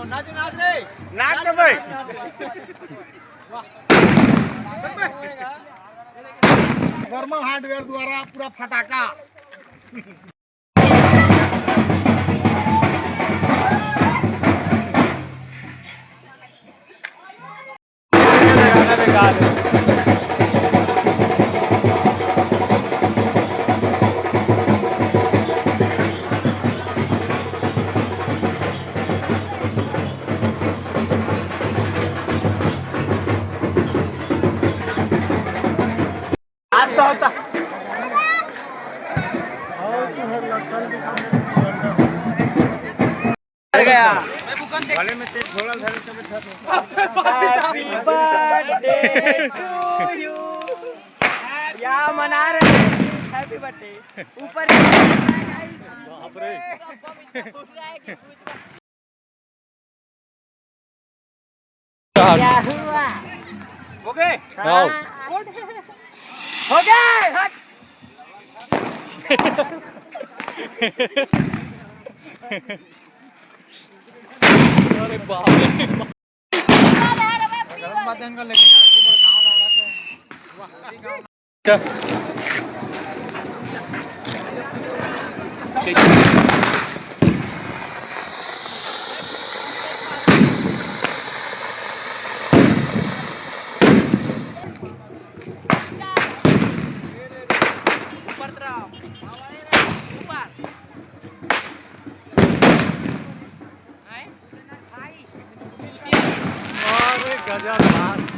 नाच रे भाई वर्मा हार्डवेयर द्वारा पूरा फटाका होता गया वाले में तेज थोड़ा झाले सब हैप्पी बर्थडे टू यू या मना रहे हैप्पी बर्थडे ऊपर बाप रे क्या हुआ हो गए हो गए हट अरे बाप रे बात अंकल लेकिन आरती पर गांव लावला से वाह गांव ऊपर तरफ ऊपर अरे गजब यार